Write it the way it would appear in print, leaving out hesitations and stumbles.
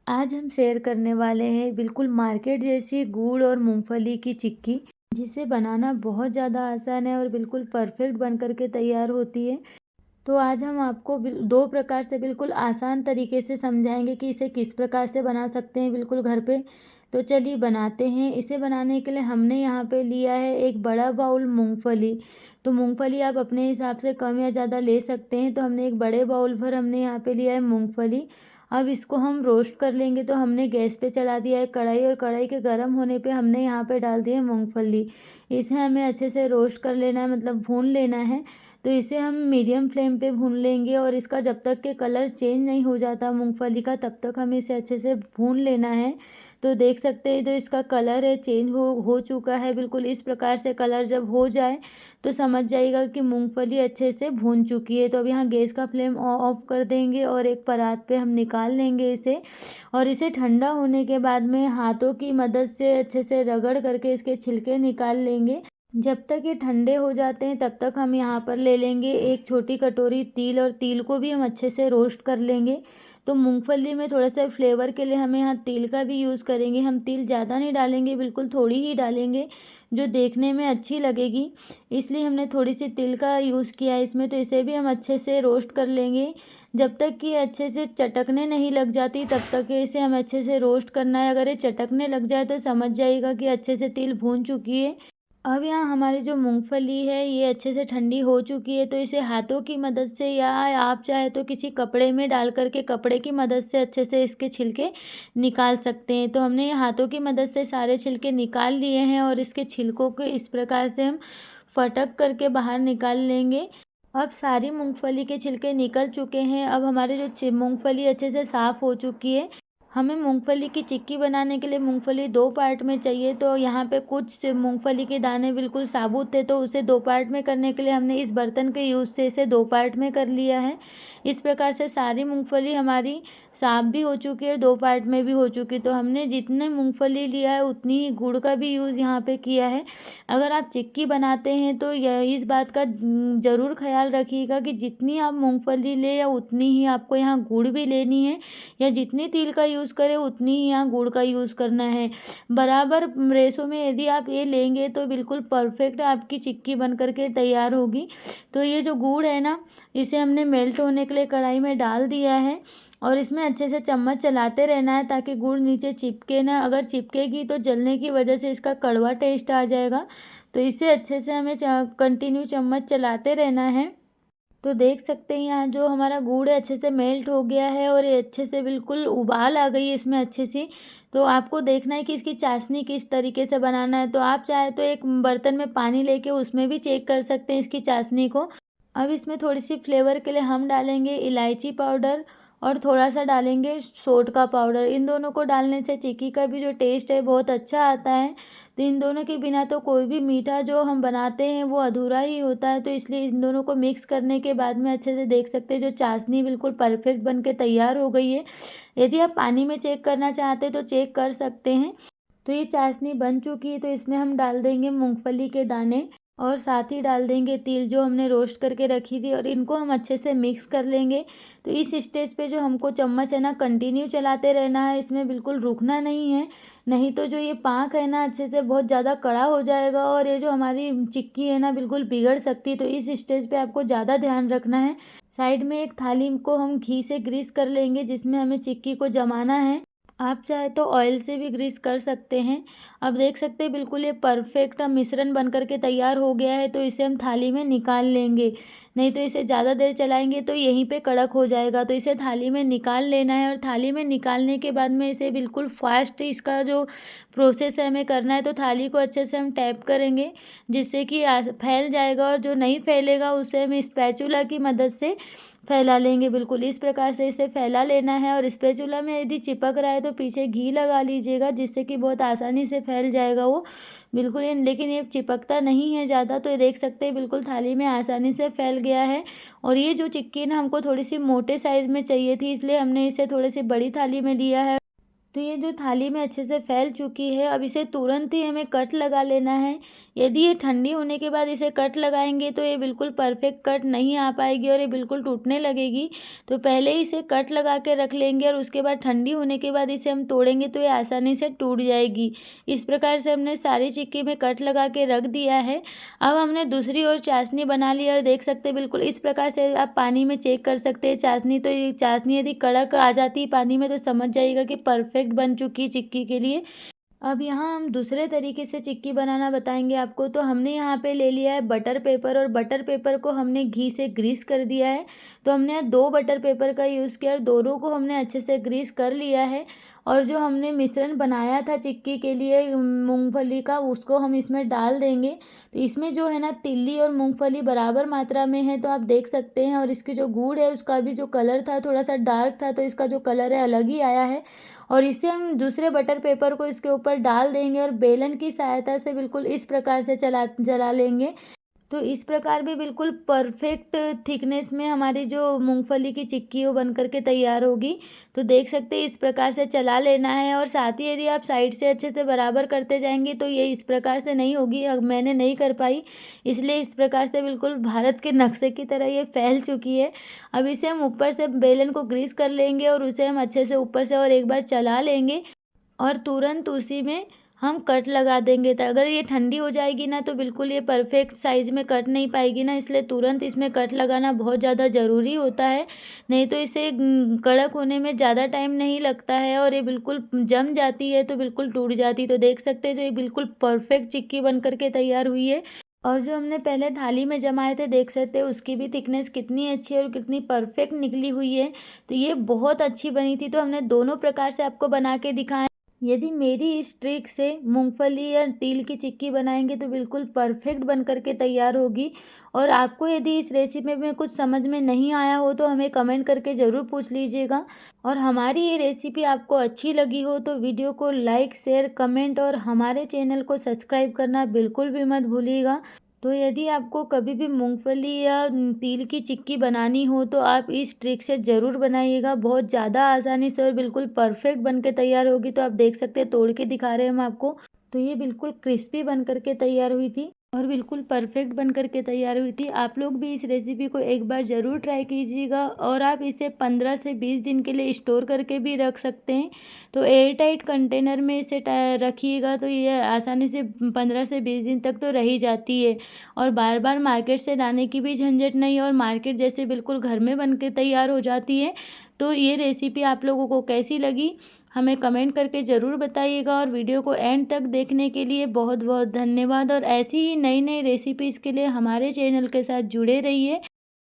आज हम शेयर करने वाले हैं बिल्कुल मार्केट जैसी गुड़ और मूंगफली की चिक्की, जिसे बनाना बहुत ज़्यादा आसान है और बिल्कुल परफेक्ट बन कर के तैयार होती है। तो आज हम आपको दो प्रकार से बिल्कुल आसान तरीके से समझाएंगे कि इसे किस प्रकार से बना सकते हैं बिल्कुल घर पे। तो चलिए बनाते हैं। इसे बनाने के लिए हमने यहाँ पे लिया है एक बड़ा बाउल मूंगफली। तो मूंगफली आप अपने हिसाब से कम या ज़्यादा ले सकते हैं। तो हमने एक बड़े बाउल भर हमने यहाँ पे लिया है मूंगफली। अब इसको हम रोस्ट कर लेंगे। तो हमने गैस पे चढ़ा दिया है कढ़ाई और कढ़ाई के गर्म होने पे हमने यहाँ पे डाल दिया है मूंगफली। इसे हमें अच्छे से रोस्ट कर लेना है, मतलब भून लेना है। तो इसे हम मीडियम फ्लेम पे भून लेंगे और इसका जब तक के कलर चेंज नहीं हो जाता मूंगफली का, तब तक हमें इसे अच्छे से भून लेना है। तो देख सकते हैं जो इसका कलर है चेंज हो चुका है। बिल्कुल इस प्रकार से कलर जब हो जाए तो समझ जाइएगा कि मूंगफली अच्छे से भून चुकी है। तो अब यहाँ गैस का फ्लेम ऑफ कर देंगे और एक परात पे हम निकाल लेंगे इसे। और इसे ठंडा होने के बाद में हाथों की मदद से अच्छे से रगड़ करके इसके छिलके निकाल लेंगे। जब तक ये ठंडे हो जाते हैं तब तक हम यहाँ पर ले लेंगे एक छोटी कटोरी तिल, और तिल को भी हम अच्छे से रोस्ट कर लेंगे। तो मूंगफली में थोड़ा सा फ्लेवर के लिए हमें यहाँ तिल का भी यूज़ करेंगे। हम तिल ज़्यादा नहीं डालेंगे, बिल्कुल थोड़ी ही डालेंगे जो देखने में अच्छी लगेगी, इसलिए हमने थोड़ी सी तिल का यूज़ किया है इसमें। तो इसे भी हम अच्छे से रोस्ट कर लेंगे जब तक कि अच्छे से चटकने नहीं लग जाती, तब तक इसे हम अच्छे से रोस्ट करना है। अगर ये चटकने लग जाए तो समझ जाइएगा कि अच्छे से तिल भून चुकी है। अब यहाँ हमारी जो मूंगफली है ये अच्छे से ठंडी हो चुकी है। तो इसे हाथों की मदद से या आप चाहे तो किसी कपड़े में डाल करके कपड़े की मदद से अच्छे से इसके छिलके निकाल सकते हैं। तो हमने हाथों की मदद से सारे छिलके निकाल लिए हैं और इसके छिलकों को इस प्रकार से हम फटक करके बाहर निकाल लेंगे। अब सारी मूंगफली के छिलके निकल चुके हैं। अब हमारे जो मूंगफली अच्छे से साफ़ हो चुकी है। हमें मूंगफली की चिक्की बनाने के लिए मूंगफली दो पार्ट में चाहिए। तो यहाँ पे कुछ से मूंगफली के दाने बिल्कुल साबुत थे, तो उसे दो पार्ट में करने के लिए हमने इस बर्तन के यूज़ से इसे दो पार्ट में कर लिया है। इस प्रकार से सारी मूंगफली हमारी साफ भी हो चुकी है, दो पार्ट में भी हो चुकी। तो हमने जितने मूंगफली लिया है उतनी ही गुड़ का भी यूज़ यहाँ पे किया है। अगर आप चिक्की बनाते हैं तो यह इस बात का ज़रूर ख्याल रखिएगा कि जितनी आप मूंगफली ले या उतनी ही आपको यहाँ गुड़ भी लेनी है, या जितनी तिल का यूज़ करें उतनी ही यहाँ गुड़ का यूज़ करना है। बराबर रेशो में यदि आप ये लेंगे तो बिल्कुल परफेक्ट आपकी चिक्की बन करके तैयार होगी। तो ये जो गुड़ है ना, इसे हमने मेल्ट होने के लिए कढ़ाई में डाल दिया है और इसमें अच्छे से चम्मच चलाते रहना है ताकि गुड़ नीचे चिपके ना। अगर चिपकेगी तो जलने की वजह से इसका कड़वा टेस्ट आ जाएगा। तो इसे अच्छे से हमें कंटिन्यू चम्मच चलाते रहना है। तो देख सकते हैं यहाँ जो हमारा गुड़ है अच्छे से मेल्ट हो गया है और ये अच्छे से बिल्कुल उबाल आ गई है इसमें अच्छी सी। तो आपको देखना है कि इसकी चाशनी किस तरीके से बनाना है। तो आप चाहे तो एक बर्तन में पानी लेके उसमें भी चेक कर सकते हैं इसकी चाशनी को। अब इसमें थोड़ी सी फ्लेवर के लिए हम डालेंगे इलायची पाउडर और थोड़ा सा डालेंगे सोंठ का पाउडर। इन दोनों को डालने से चिक्की का भी जो टेस्ट है बहुत अच्छा आता है। तो इन दोनों के बिना तो कोई भी मीठा जो हम बनाते हैं वो अधूरा ही होता है। तो इसलिए इन दोनों को मिक्स करने के बाद में अच्छे से देख सकते हैं जो चाशनी बिल्कुल परफेक्ट बन के तैयार हो गई है। यदि आप पानी में चेक करना चाहते हैं तो चेक कर सकते हैं। तो ये चाशनी बन चुकी है। तो इसमें हम डाल देंगे मूंगफली के दाने और साथ ही डाल देंगे तिल जो हमने रोस्ट करके रखी थी, और इनको हम अच्छे से मिक्स कर लेंगे। तो इस स्टेज पे जो हमको चम्मच है ना कंटिन्यू चलाते रहना है, इसमें बिल्कुल रुकना नहीं है। नहीं तो जो ये पाक है ना अच्छे से बहुत ज़्यादा कड़ा हो जाएगा और ये जो हमारी चिक्की है ना बिल्कुल बिगड़ सकती है। तो इस स्टेज पे आपको ज़्यादा ध्यान रखना है। साइड में एक थाली को हम घी से ग्रीस कर लेंगे जिसमें हमें चिक्की को जमाना है। आप चाहे तो ऑयल से भी ग्रीस कर सकते हैं। अब देख सकते हैं बिल्कुल ये परफेक्ट मिश्रण बन करके तैयार हो गया है। तो इसे हम थाली में निकाल लेंगे, नहीं तो इसे ज़्यादा देर चलाएंगे तो यहीं पे कड़क हो जाएगा। तो इसे थाली में निकाल लेना है और थाली में निकालने के बाद में इसे बिल्कुल फास्ट इसका जो प्रोसेस है हमें करना है। तो थाली को अच्छे से हम टैप करेंगे जिससे कि फैल जाएगा, और जो नहीं फैलेगा उसे हम स्पैचुला की मदद से फैला लेंगे। बिल्कुल इस प्रकार से इसे फैला लेना है। और स्पैचुला में यदि चिपक रहा है तो पीछे घी लगा लीजिएगा जिससे कि बहुत आसानी से फैल जाएगा वो बिल्कुल। लेकिन ये चिपकता नहीं है ज़्यादा। तो ये देख सकते हैं बिल्कुल थाली में आसानी से फैल गया है। और ये जो चिक्की ना हमको थोड़ी सी मोटे साइज़ में चाहिए थी, इसलिए हमने इसे थोड़ी सी बड़ी थाली में लिया है। तो ये जो थाली में अच्छे से फैल चुकी है, अब इसे तुरंत ही हमें कट लगा लेना है। यदि ये ठंडी होने के बाद इसे कट लगाएंगे तो ये बिल्कुल परफेक्ट कट नहीं आ पाएगी और ये बिल्कुल टूटने लगेगी। तो पहले ही इसे कट लगा के रख लेंगे और उसके बाद ठंडी होने के बाद इसे हम तोड़ेंगे तो ये आसानी से टूट जाएगी। इस प्रकार से हमने सारी चिक्की में कट लगा के रख दिया है। अब हमने दूसरी ओर चाशनी बना ली और देख सकते हैं बिल्कुल इस प्रकार से आप पानी में चेक कर सकते हैं चाशनी। तो ये चाशनी यदि कड़क आ जाती है पानी में तो समझ जाइएगा कि परफेक्ट बन चुकी है चिक्की के लिए। अब यहाँ हम दूसरे तरीके से चिक्की बनाना बताएंगे आपको। तो हमने यहाँ पे ले लिया है बटर पेपर और बटर पेपर को हमने घी से ग्रीस कर दिया है। तो हमने 2 बटर पेपर का यूज़ किया और दोनों को हमने अच्छे से ग्रीस कर लिया है। और जो हमने मिश्रण बनाया था चिक्की के लिए मूंगफली का, उसको हम इसमें डाल देंगे। तो इसमें जो है ना तिल्ली और मूंगफली बराबर मात्रा में है, तो आप देख सकते हैं। और इसकी जो गुड़ है उसका भी जो कलर था थोड़ा सा डार्क था, तो इसका जो कलर है अलग ही आया है। और इसे हम दूसरे बटर पेपर को इसके ऊपर डाल देंगे और बेलन की सहायता से बिल्कुल इस प्रकार से जला लेंगे। तो इस प्रकार भी बिल्कुल परफेक्ट थिकनेस में हमारी जो मूंगफली की चिक्की वो बन करके तैयार होगी। तो देख सकते हैं इस प्रकार से चला लेना है। और साथ ही यदि आप साइड से अच्छे से बराबर करते जाएंगे तो ये इस प्रकार से नहीं होगी। अब मैंने नहीं कर पाई, इसलिए इस प्रकार से बिल्कुल भारत के नक्शे की तरह ये फैल चुकी है। अब इसे हम ऊपर से बेलन को ग्रीस कर लेंगे और उसे हम अच्छे से ऊपर से और एक बार चला लेंगे और तुरंत उसी में हम कट लगा देंगे। तो अगर ये ठंडी हो जाएगी ना तो बिल्कुल ये परफेक्ट साइज़ में कट नहीं पाएगी ना, इसलिए तुरंत इसमें कट लगाना बहुत ज़्यादा ज़रूरी होता है। नहीं तो इसे कड़क होने में ज़्यादा टाइम नहीं लगता है और ये बिल्कुल जम जाती है तो बिल्कुल टूट जाती है। तो देख सकते हैं जो ये बिल्कुल परफेक्ट चिक्की बन करके तैयार हुई है। और जो हमने पहले थाली में जमाए थे देख सकते हैं उसकी भी थिकनेस कितनी अच्छी है और कितनी परफेक्ट निकली हुई है। तो ये बहुत अच्छी बनी थी। तो हमने दोनों प्रकार से आपको बना के दिखाया। यदि मेरी इस ट्रिक से मूंगफली या तिल की चिक्की बनाएंगे तो बिल्कुल परफेक्ट बन करके तैयार होगी। और आपको यदि इस रेसिपी में कुछ समझ में नहीं आया हो तो हमें कमेंट करके ज़रूर पूछ लीजिएगा। और हमारी ये रेसिपी आपको अच्छी लगी हो तो वीडियो को लाइक शेयर कमेंट और हमारे चैनल को सब्सक्राइब करना बिल्कुल भी मत भूलिएगा। तो यदि आपको कभी भी मूंगफली या तिल की चिक्की बनानी हो तो आप इस ट्रिक से ज़रूर बनाइएगा। बहुत ज़्यादा आसानी से और बिल्कुल परफेक्ट बन के तैयार होगी। तो आप देख सकते हैं तोड़ के दिखा रहे हैं हम आपको। तो ये बिल्कुल क्रिस्पी बन करके तैयार हुई थी और बिल्कुल परफेक्ट बन करके तैयार हुई थी। आप लोग भी इस रेसिपी को एक बार ज़रूर ट्राई कीजिएगा और आप इसे 15 से 20 दिन के लिए स्टोर करके भी रख सकते हैं। तो एयर टाइट कंटेनर में इसे रखिएगा तो ये आसानी से 15 से 20 दिन तक तो रही जाती है। और बार बार मार्केट से लाने की भी झंझट नहीं और मार्केट जैसे बिल्कुल घर में बन के तैयार हो जाती है। तो ये रेसिपी आप लोगों को कैसी लगी हमें कमेंट करके ज़रूर बताइएगा। और वीडियो को एंड तक देखने के लिए बहुत बहुत धन्यवाद। और ऐसी ही नई नई रेसिपीज़ के लिए हमारे चैनल के साथ जुड़े रहिए।